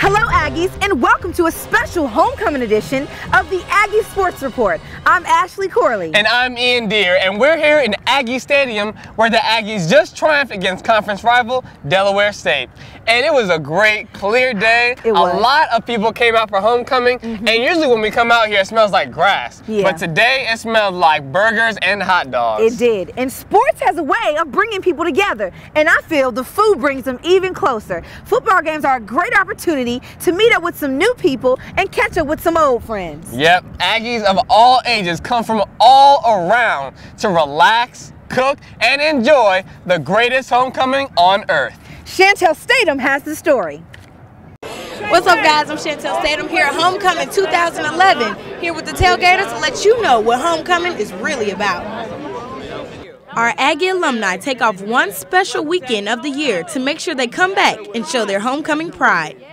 Hello Aggies, and welcome to a special homecoming edition of the Aggie Sports Report. I'm Ashley Corley. And I'm Ian Deere, and we're here in Aggie Stadium where the Aggies just triumphed against conference rival Delaware State. And it was a great, clear day. It was. A lot of people came out for homecoming, and usually when we come out here it smells like grass. Yeah. But today it smelled like burgers and hot dogs. It did. And sports has a way of bringing people together, and I feel the food brings them even closer. Football games are a great opportunity to meet up with some new people and catch up with some old friends. Yep, Aggies of all ages come from all around to relax, cook, and enjoy the greatest homecoming on earth. Chantel Statham has the story. What's up, guys? I'm Chantel Statham here at Homecoming 2011, here with the Tailgaters to let you know what homecoming is really about. Our Aggie alumni take off one special weekend of the year to make sure they come back and show their homecoming pride.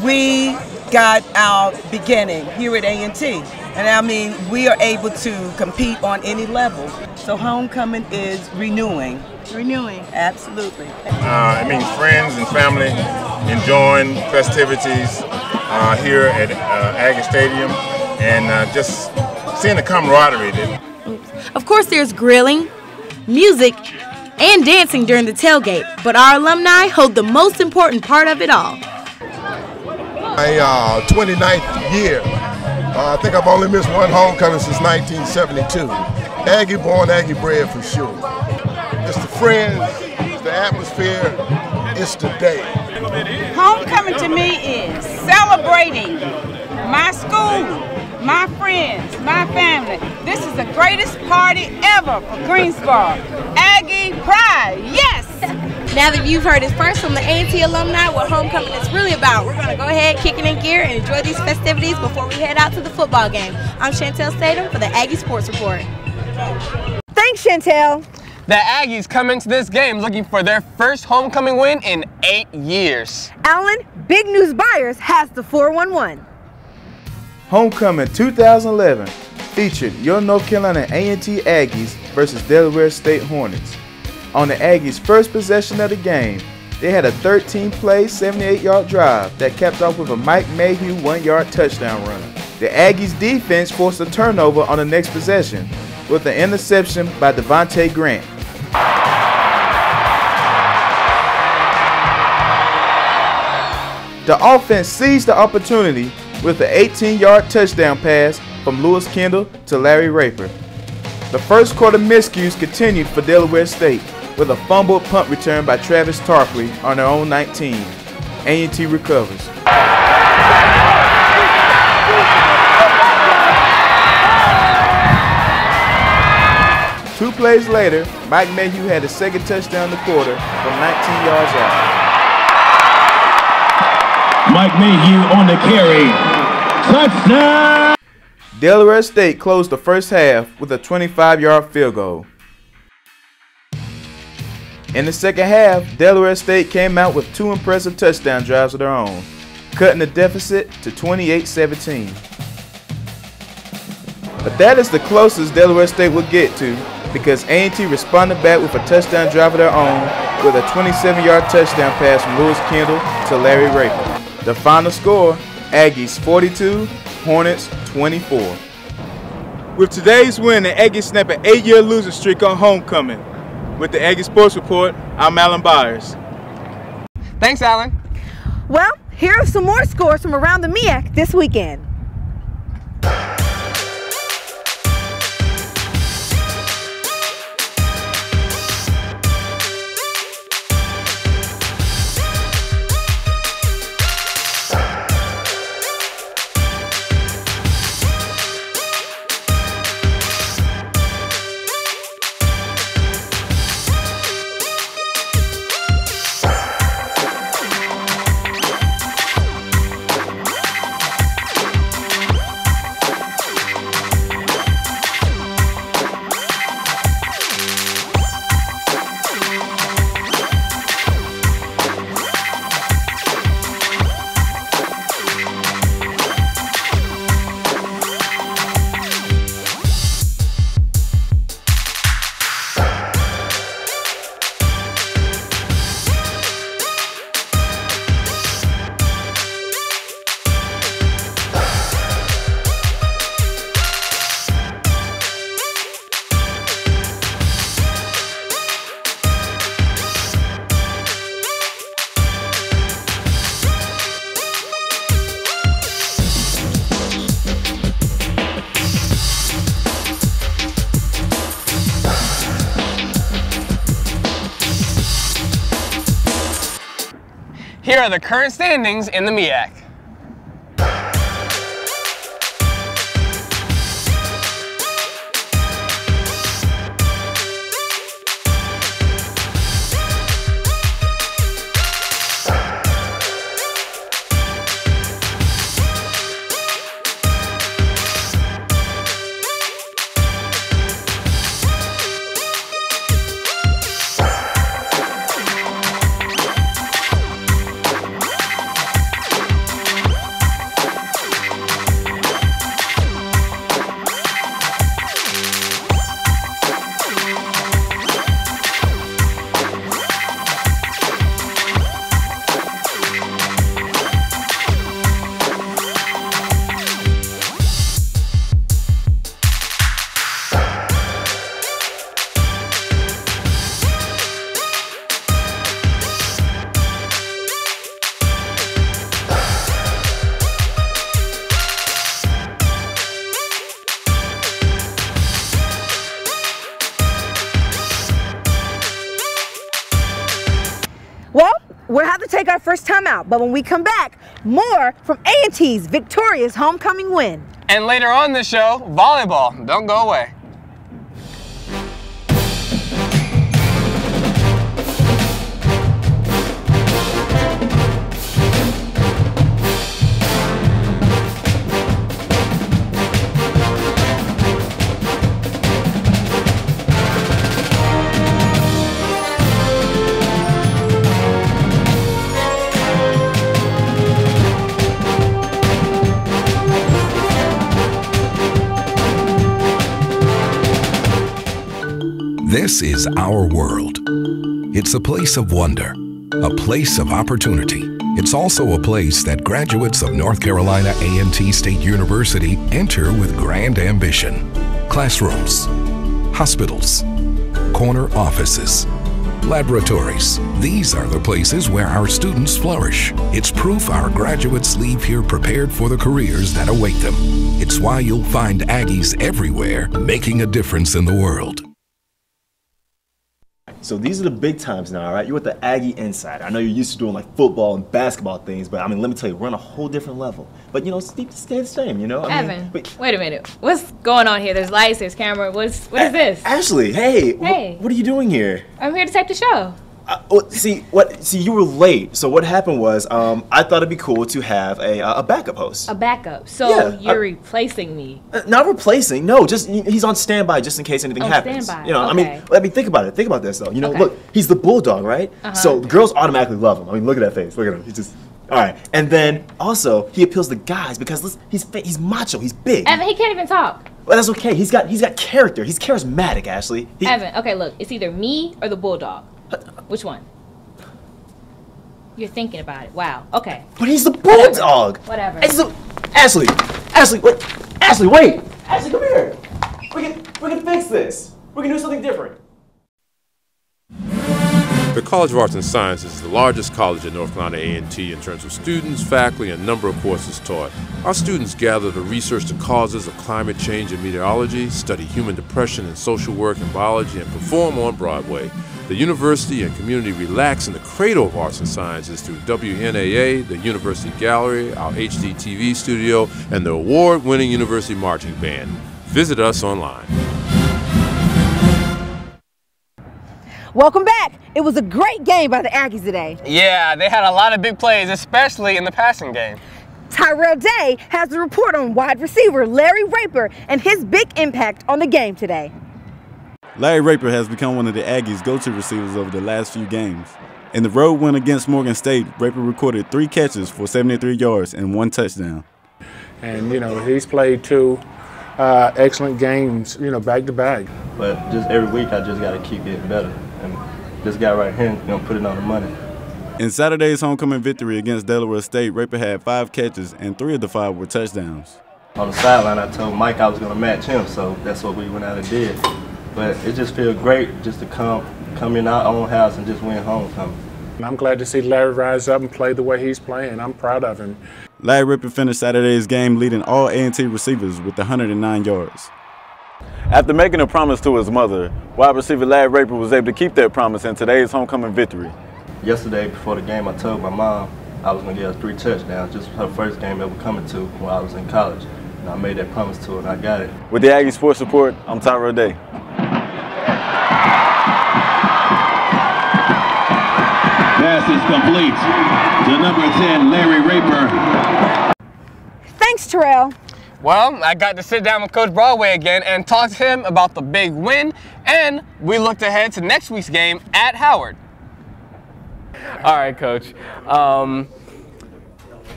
We got our beginning here at A&T, and I mean, we are able to compete on any level. So homecoming is renewing. Renewing. Absolutely. It means friends and family enjoying festivities here at Aggie Stadium, and just seeing the camaraderie. Of course, there's grilling, music, and dancing during the tailgate, but our alumni hold the most important part of it all. My 29th year. I think I've only missed one homecoming since 1972. Aggie born, Aggie bred for sure. It's the friends, it's the atmosphere, it's the day. Homecoming to me is celebrating my school, my friends, my family. This is the greatest party ever for Greensboro. Aggie pride, yes! Now that you've heard it first from the A&T alumni what homecoming is really about, we're going to go ahead, kick it in gear, and enjoy these festivities before we head out to the football game. I'm Chantel Statham for the Aggie Sports Report. Thanks, Chantel. The Aggies come into this game looking for their first homecoming win in 8 years. Alan, Big News Buyers has the 411. Homecoming 2011 featured your North Carolina A&T Aggies versus Delaware State Hornets. On the Aggies' first possession of the game, they had a 13-play, 78-yard drive that capped off with a Mike Mayhew 1-yard touchdown run. The Aggies' defense forced a turnover on the next possession with an interception by Devontae Grant. The offense seized the opportunity with an 18-yard touchdown pass from Lewis Kendall to Larry Raper. The first quarter miscues continued for Delaware State with a fumbled punt return by Travis Tarpley on their own 19. A&T recovers. 2 plays later, Mike Mayhew had his second touchdown of the quarter from 19 yards out. Mike Mayhew on the carry. Touchdown! Delaware State closed the first half with a 25-yard field goal. In the second half, Delaware State came out with 2 impressive touchdown drives of their own, cutting the deficit to 28-17. But that is the closest Delaware State will get to, because A&T responded back with a touchdown drive of their own with a 27-yard touchdown pass from Lewis Kendall to Larry Raper. The final score, Aggies 42, Hornets 24. With today's win, the Aggies snap an 8-year losing streak on homecoming. With the Aggie Sports Report, I'm Alan Byers. Thanks, Alan. Well, here are some more scores from around the MEAC this weekend. Here are the current standings in the MEAC. Well, we'll have to take our first time out, but when we come back, more from A&T's victorious homecoming win. And later on the show, volleyball. Don't go away. This is our world. It's a place of wonder, a place of opportunity. It's also a place that graduates of North Carolina A&T State University enter with grand ambition. Classrooms, hospitals, corner offices, laboratories. These are the places where our students flourish. It's proof our graduates leave here prepared for the careers that await them. It's why you'll find Aggies everywhere, making a difference in the world. So these are the big times now, all right? You're with the Aggie Insider. I know you're used to doing like football and basketball things, but I mean, let me tell you, we're on a whole different level. But you know, stay the same, you know? Evan, wait a minute. What's going on here? There's lights, there's camera. What is this? Ashley, hey. Hey. What are you doing here? I'm here to tape the show. See, you were late. So what happened was, I thought it'd be cool to have a backup host. A backup? So yeah, you're replacing me? Not replacing, no. Just he's on standby just in case anything happens. Standby. You know, okay. I mean, think about it. Think about this though. You know, look, he's the bulldog, right? So girls automatically love him. I mean, look at that face. Look at him. He's just. All right, and then also he appeals to guys because he's macho. He's big. Evan, he can't even talk. Well, that's okay. He's got character. He's charismatic, Ashley. Evan, okay, look, it's either me or the bulldog. Which one? You're thinking about it. Wow. Okay. But he's the bulldog. Whatever. Ashley, wait. Ashley, come here. We can fix this. We can do something different. The College of Arts and Sciences is the largest college at North Carolina A&T in terms of students, faculty, and number of courses taught. Our students gather to research the causes of climate change and meteorology, study human depression and social work and biology, and perform on Broadway. The university and community relax in the cradle of arts and sciences through WNAA, the University Gallery, our HD TV studio, and the award-winning University Marching Band. Visit us online. Welcome back. It was a great game by the Aggies today. Yeah, they had a lot of big plays, especially in the passing game. Tyrell Day has the report on wide receiver Larry Raper and his big impact on the game today. Larry Raper has become one of the Aggies' go-to receivers over the last few games. In the road win against Morgan State, Raper recorded 3 catches for 73 yards and 1 touchdown. And, you know, he's played 2 excellent games, you know, back to back. But just every week I just got to keep getting better. And this guy right here, you know, put it on the money. In Saturday's homecoming victory against Delaware State, Raper had 5 catches and 3 of the 5 were touchdowns. On the sideline, I told Mike I was going to match him, so that's what we went out and did. But it just feels great just to come in our own house and just win homecoming. And I'm glad to see Larry rise up and play the way he's playing. I'm proud of him. Larry Raper finished Saturday's game leading all A&T receivers with 109 yards. After making a promise to his mother, wide receiver Larry Raper was able to keep that promise in today's homecoming victory. Yesterday before the game, I told my mom I was going to get her 3 touchdowns. Just her first game ever coming to when I was in college. And I made that promise to her, and I got it. With the Aggie Sports Report, I'm Tyrell Day. Pass is complete to number 10, Larry Raper. Thanks, Terrell. Well, I got to sit down with Coach Broadway again and talk to him about the big win, and we looked ahead to next week's game at Howard. All right, Coach.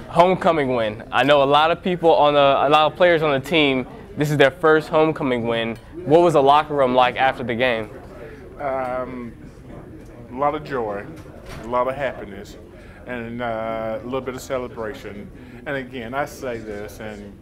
Homecoming win. I know a lot of people a lot of players on the team, this is their first homecoming win. What was the locker room like after the game? A lot of joy, a lot of happiness, and a little bit of celebration. And again, I say this, and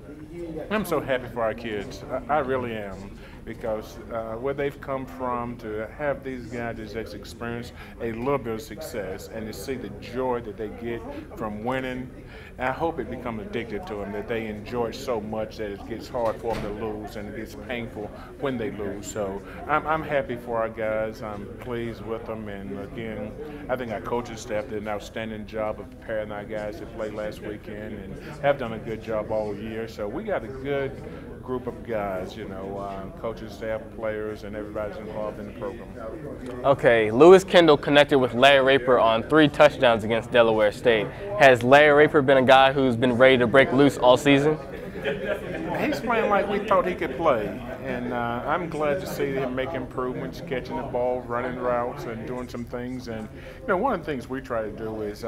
I'm so happy for our kids. I really am, because where they've come from, to have these guys just experience a little bit of success and to see the joy that they get from winning. And I hope it becomes addictive to them, that they enjoy it so much that it gets hard for them to lose and it gets painful when they lose. So I'm happy for our guys. I'm pleased with them. And again, I think our coaching staff did an outstanding job of preparing our guys to play last weekend and have done a good job all year. So we got a good group of guys, you know, coaches, staff, players, and everybody's involved in the program. Okay, Lewis Kendall connected with Larry Raper on 3 touchdowns against Delaware State. Has Larry Raper been a guy who's been ready to break loose all season? He's playing like we thought he could play, and I'm glad to see him make improvements, catching the ball, running routes, and doing some things. And you know, one of the things we try to do is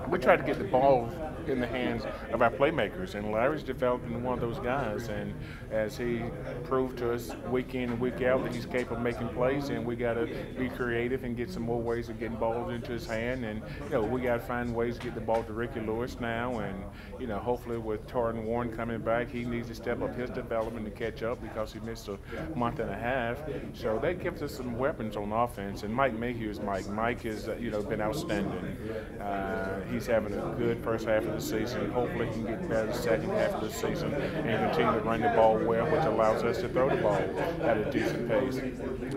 we try to get the ball in the hands of our playmakers, and Larry's developing one of those guys, and as he proved to us week in and week out that he's capable of making plays, and we got to be creative and get some more ways of getting balls into his hand. And you know, we got to find ways to get the ball to Ricky Lewis now, and you know, hopefully with Torrin Warren coming back, he needs to step up his development to catch up because he missed a month and a half. So that gives us some weapons on offense. And Mike Mayhew's Mike has been outstanding. He's having a good first half of the season. Hopefully he can get better the second half of the season and continue to run the ball well, which allows us to throw the ball at a decent pace.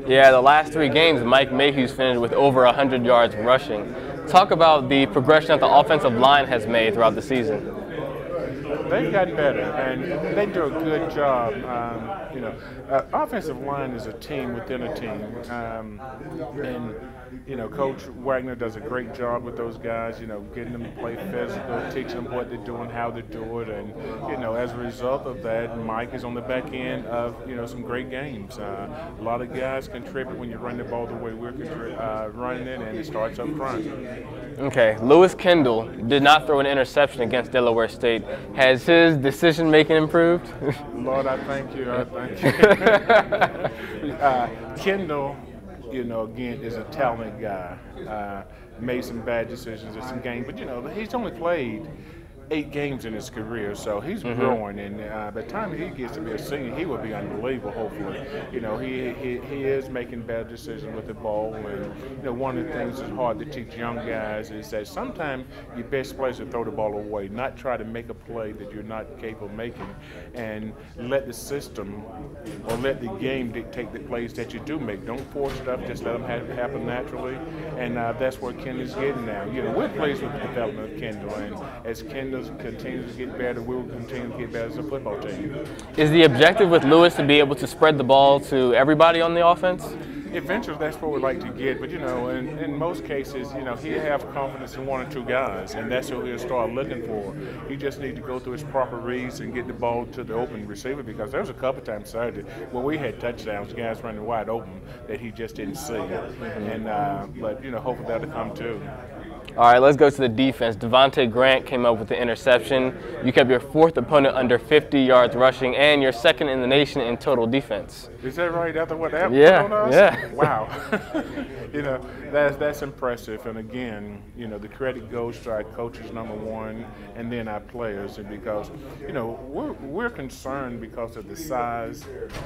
Yeah, the last 3 games, Mike Mayhew's finished with over 100 yards rushing. Talk about the progression that the offensive line has made throughout the season. They've gotten better, and they do a good job. Offensive line is a team within a team, and you know, Coach Wagner does a great job with those guys. You know, getting them to play physical, teaching them what they're doing, how they do it, and you know, as a result of that, Mike is on the back end of some great games. A lot of guys contribute when you run the ball the way we're running it, and it starts up front. Okay, Lewis Kendall did not throw an interception against Delaware State. Has his decision-making improved? Lord, I thank you. I thank you. Kendall, again, is a talented guy. Made some bad decisions in some games, but he's only played 8 games in his career, so he's growing, and by the time he gets to be a senior, he will be unbelievable. Hopefully, he is making better decisions with the ball, and one of the things that's hard to teach young guys is that sometimes your best play is to throw the ball away, not try to make a play that you're not capable of making, and let the system or let the game dictate the plays that you do make. Don't force stuff; just let them happen naturally, and that's where Kendall's getting now. We're pleased with the development of Kendall, and as Kendall continues to get better, we will continue to get better as a football team. Is the objective with Lewis to be able to spread the ball to everybody on the offense? Eventually, that's what we'd like to get, but in most cases, he'll have confidence in 1 or 2 guys, and that's what he'll start looking for. He just needs to go through his proper reads and get the ball to the open receiver, because there was a couple times Saturday where we had touchdowns, guys running wide open that he just didn't see, but hopefully that'll come too. All right, let's go to the defense. Devontae Grant came up with the interception. You kept your 4th opponent under 50 yards rushing, and you're 2nd in the nation in total defense. Is that right? After what happened on us? Yeah. Wow. That's impressive. And again, the credit goes to our coaches, number 1, and then our players, and because we're concerned because of the size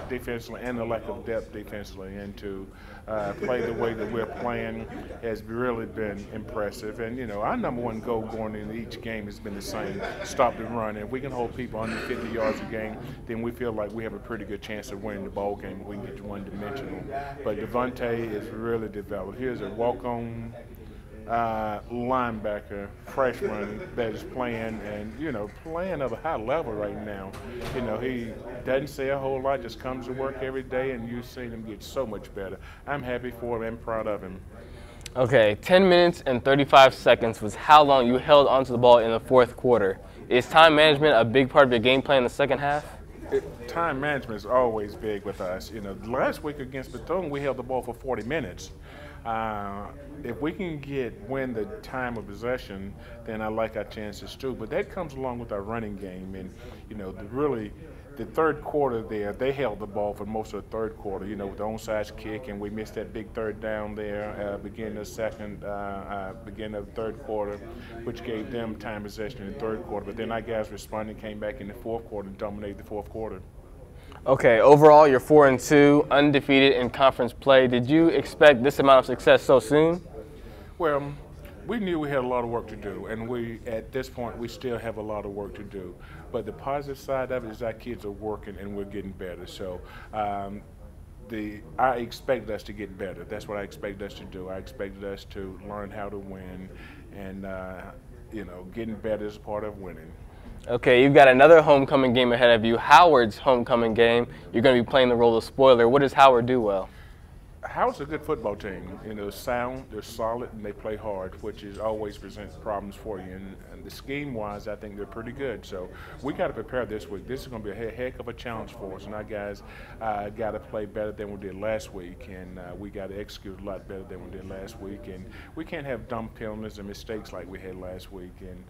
defensively and the lack of depth defensively, and to play the way that we're playing has really been impressive. And our number 1 goal going into each game has been the same: stop the run. And if we can hold people under 50 yards a game, then we feel like we have a pretty good chance of winning the ball game. We can get to one-dimensional. But Devontae is really developed. Here's a walk-on linebacker, freshman that is playing and, playing at a high level right now. He doesn't say a whole lot, just comes to work every day, and you've seen him get so much better. I'm happy for him and proud of him. Okay, 10 minutes and 35 seconds was how long you held onto the ball in the fourth quarter. Is time management a big part of your game plan in the second half? Time management is always big with us. Last week against Bethune, we held the ball for 40 minutes. If we can win the time of possession, then I like our chances too. But that comes along with our running game, and the third quarter there, they held the ball for most of the third quarter. With the onside kick, and we missed that big third down there, beginning of the third quarter, which gave them time possession in the third quarter. But then our guys responded, came back in the fourth quarter, and dominated the fourth quarter. Okay, overall, you're 4-2, undefeated in conference play. Did you expect this amount of success so soon? Well, we knew we had a lot of work to do, and at this point, we still have a lot of work to do. But the positive side of it is our kids are working, and we're getting better. So I expected us to get better. That's what I expected us to do. I expected us to learn how to win, and getting better is part of winning. Okay, you've got another homecoming game ahead of you, Howard's homecoming game. You're going to be playing the role of spoiler. What does Howard do well? Howard's a good football team. They're sound, they're solid, and they play hard, which always presents problems for you. And the scheme-wise, I think they're pretty good. So we got to prepare this week. This is going to be a heck of a challenge for us, and our guys got to play better than we did last week, and we got to execute a lot better than we did last week. And we can't have dumb penalties and mistakes like we had last week. And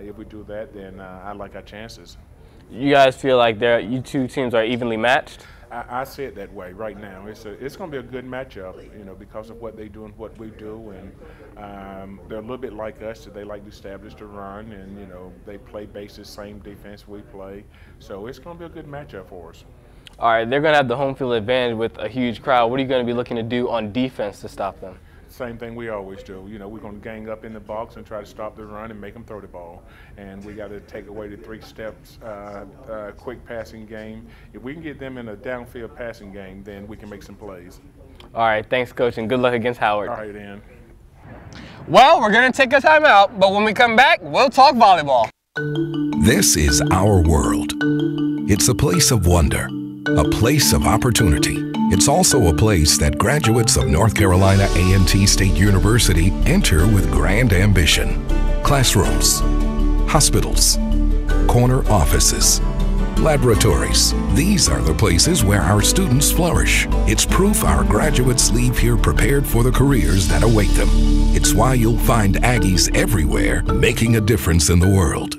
if we do that, then I like our chances. You guys feel like you two teams are evenly matched? I see it that way right now. It's going to be a good matchup, because of what they do and what we do, and they're a little bit like us. So they like to establish the run, and they play bases same defense we play. So it's going to be a good matchup for us. All right, they're going to have the home field advantage with a huge crowd. What are you going to be looking to do on defense to stop them? Same thing we always do. We're going to gang up in the box and try to stop the run and make them throw the ball. And we got to take away the 3 steps, quick passing game. If we can get them in a downfield passing game, then we can make some plays. All right, thanks, Coach, and good luck against Howard. All right, Dan. Well, we're going to take a time out, but when we come back, we'll talk volleyball. This is our world. It's a place of wonder, a place of opportunity. It's also a place that graduates of North Carolina A&T State University enter with grand ambition. Classrooms, hospitals, corner offices, laboratories. These are the places where our students flourish. It's proof our graduates leave here prepared for the careers that await them. It's why you'll find Aggies everywhere making a difference in the world.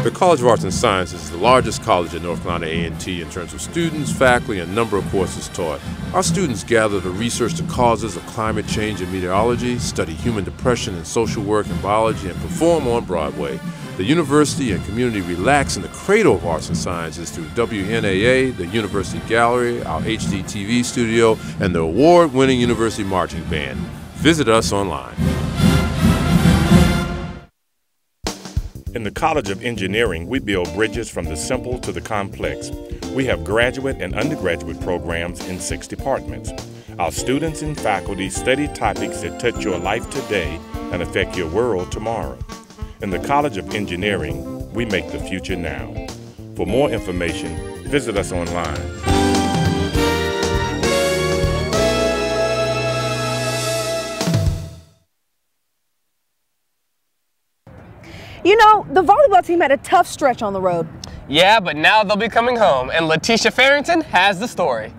The College of Arts and Sciences is the largest college at North Carolina A&T in terms of students, faculty, and number of courses taught. Our students gather to research the causes of climate change and meteorology, study human depression and social work and biology, and perform on Broadway. The university and community relax in the cradle of arts and sciences through WNAA, the University Gallery, our HD TV studio, and the award-winning University Marching Band. Visit us online. In the College of Engineering, we build bridges from the simple to the complex. We have graduate and undergraduate programs in 6 departments. Our students and faculty study topics that touch your life today and affect your world tomorrow. In the College of Engineering, we make the future now. For more information, visit us online. The volleyball team had a tough stretch on the road. Yeah, but now they'll be coming home, and Letitia Farrington has the story.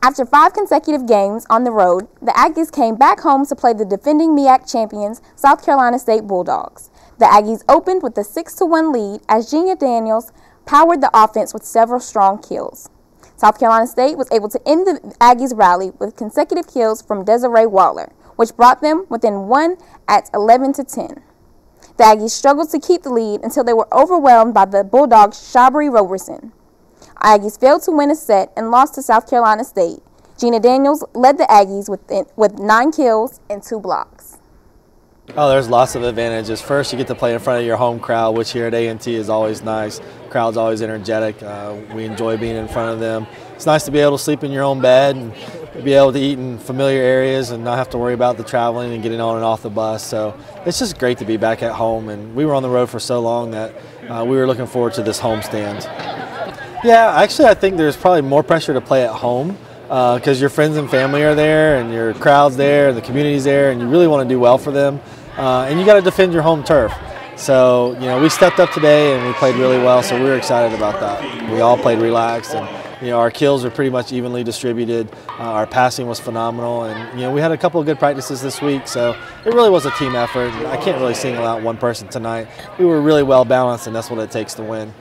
After 5 consecutive games on the road, the Aggies came back home to play the defending MEAC champions, South Carolina State Bulldogs. The Aggies opened with a 6-1 lead as Gina Daniels powered the offense with several strong kills. South Carolina State was able to end the Aggies' rally with consecutive kills from Desiree Waller, which brought them within 1 at 11-10. The Aggies struggled to keep the lead until they were overwhelmed by the Bulldogs' Shabri Roberson. Aggies failed to win a set and lost to South Carolina State. Gina Daniels led the Aggies with 9 kills and 2 blocks. Oh, there's lots of advantages. First, you get to play in front of your home crowd, which here at A&T is always nice. Crowd's always energetic. We enjoy being in front of them. It's nice to be able to sleep in your own bed and be able to eat in familiar areas and not have to worry about the traveling and getting on and off the bus. So it's just great to be back at home. And we were on the road for so long that we were looking forward to this homestand. Yeah, actually, I think there's probably more pressure to play at home because your friends and family are there and your crowd's there and the community's there and you really want to do well for them. And you got to defend your home turf. So, you know, we stepped up today and we played really well, so we were excited about that. We all played relaxed and, you know, our kills are pretty much evenly distributed. Our passing was phenomenal and, you know, we had a couple of good practices this week, so it really was a team effort. I can't really single out one person tonight. We were really well balanced and that's what it takes to win.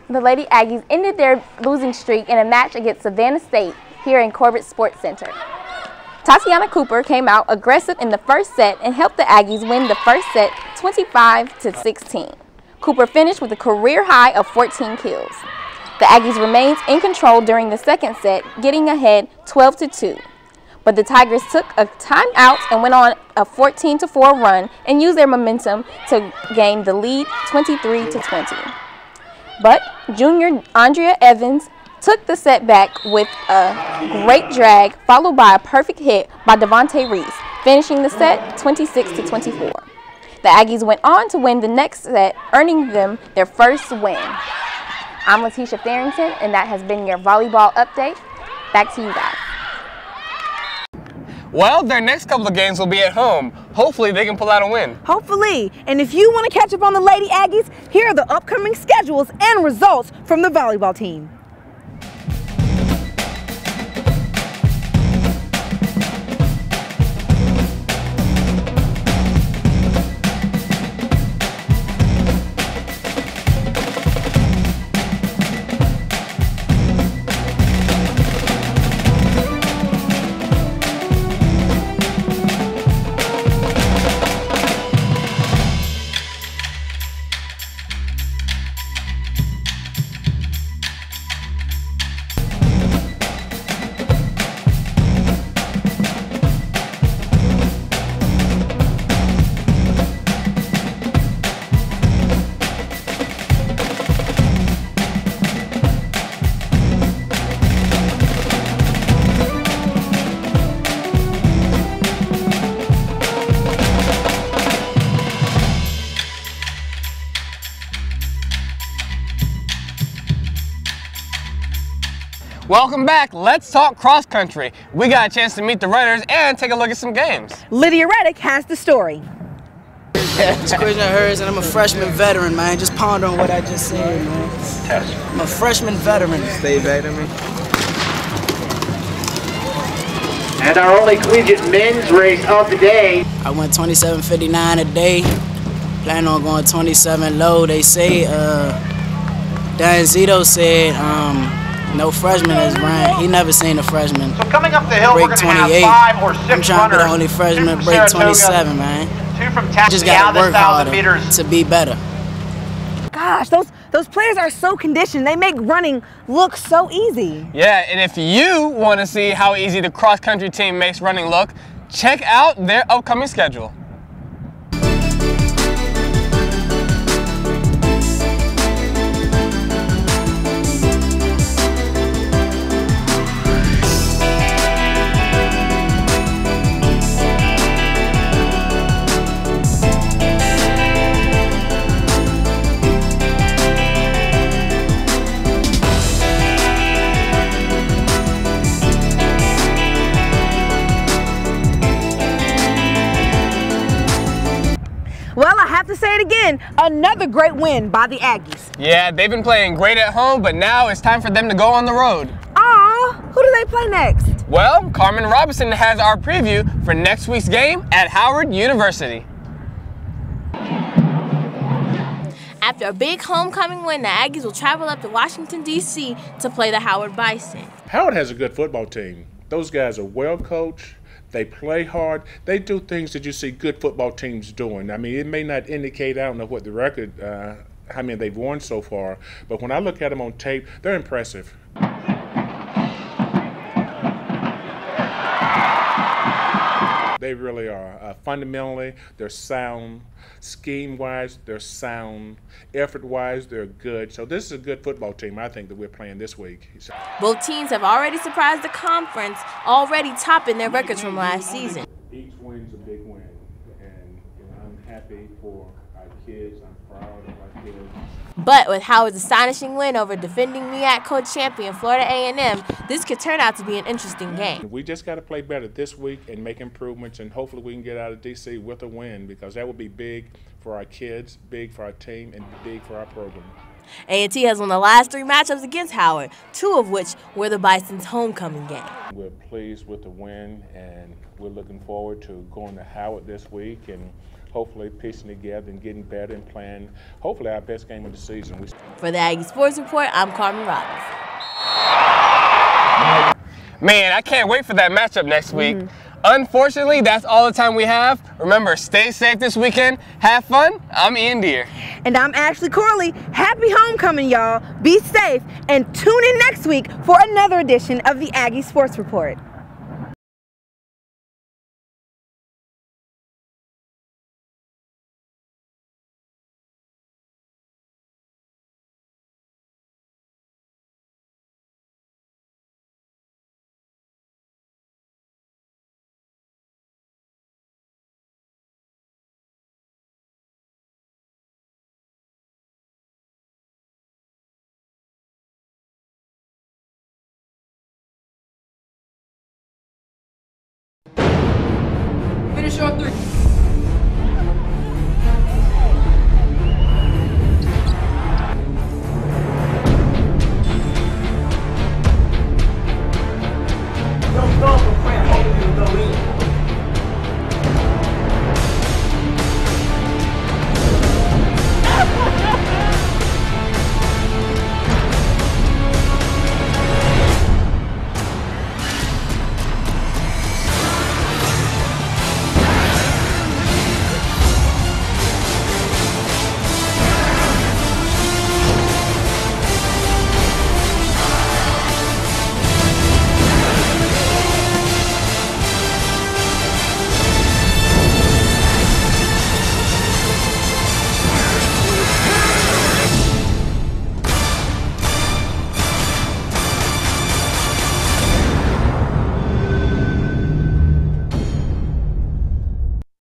The Lady Aggies ended their losing streak in a match against Savannah State here in Corbett Sports Center. Tatiana Cooper came out aggressive in the first set and helped the Aggies win the first set 25-16. Cooper finished with a career high of 14 kills. The Aggies remained in control during the second set, getting ahead 12-2. But the Tigers took a timeout and went on a 14-4 run and used their momentum to gain the lead 23-20. But junior Andrea Evans took the set back with a great drag, followed by a perfect hit by Devontae Reese, finishing the set 26-24. The Aggies went on to win the next set, earning them their first win. I'm Letitia Farrington, and that has been your volleyball update. Back to you guys. Well, their next couple of games will be at home. Hopefully they can pull out a win. Hopefully. And if you want to catch up on the Lady Aggies, here are the upcoming schedules and results from the volleyball team. Welcome back. Let's talk cross country. We got a chance to meet the runners and take a look at some games. Lydia Reddick has the story. It's Christian Hurst, and I'm a freshman veteran, man. Just ponder on what I just said, man. I'm a freshman veteran. Stay back to me. And our only collegiate men's race of the day. I went 27:59 a day. Planning on going 27 low. They say, Dan Zito said, no freshman has ran. He never seen a freshman. So coming up the hill, break we're going to 28. have 5 or 6 I'm trying to be the runners. only freshman to 2 from break Saratoga, 27, man. 2 from You Tallahassee. just got to work 1,000 harder meters. to be better. Gosh, those players are so conditioned. They make running look so easy. Yeah, and if you want to see how easy the cross country team makes running look, check out their upcoming schedule. Well, I have to say it again, another great win by the Aggies. Yeah, they've been playing great at home, but now it's time for them to go on the road. Aw, who do they play next? Well, Carmen Robinson has our preview for next week's game at Howard University. After a big homecoming win, the Aggies will travel up to Washington, D.C. to play the Howard Bison. Howard has a good football team. Those guys are well coached. They play hard. They do things that you see good football teams doing. I mean, it may not indicate, I don't know what the record, how many they've won so far, but when I look at them on tape, they're impressive. They really are. Fundamentally, they're sound. Scheme-wise, they're sound. Effort-wise, they're good. So this is a good football team, I think, that we're playing this week. Both teams have already surprised the conference, already topping their records from last season. Each win's a big win, and I'm happy for our kids. I'm proud of our kids. But with Howard's astonishing win over defending MEAC co-champion Florida A&M, this could turn out to be an interesting game. We just got to play better this week and make improvements, and hopefully we can get out of D.C. with a win, because that would be big for our kids, big for our team, and big for our program. A&T has won the last 3 matchups against Howard, 2 of which were the Bison's homecoming game. We're pleased with the win, and we're looking forward to going to Howard this week and hopefully piecing together and getting better and playing hopefully our best game of the season. For the Aggie Sports Report, I'm Carmen Robbins. Man, I can't wait for that matchup next week. Unfortunately, that's all the time we have. Remember, stay safe this weekend. Have fun. I'm Ian Deere. And I'm Ashley Corley. Happy homecoming, y'all. Be safe and tune in next week for another edition of the Aggie Sports Report. Finish your 3.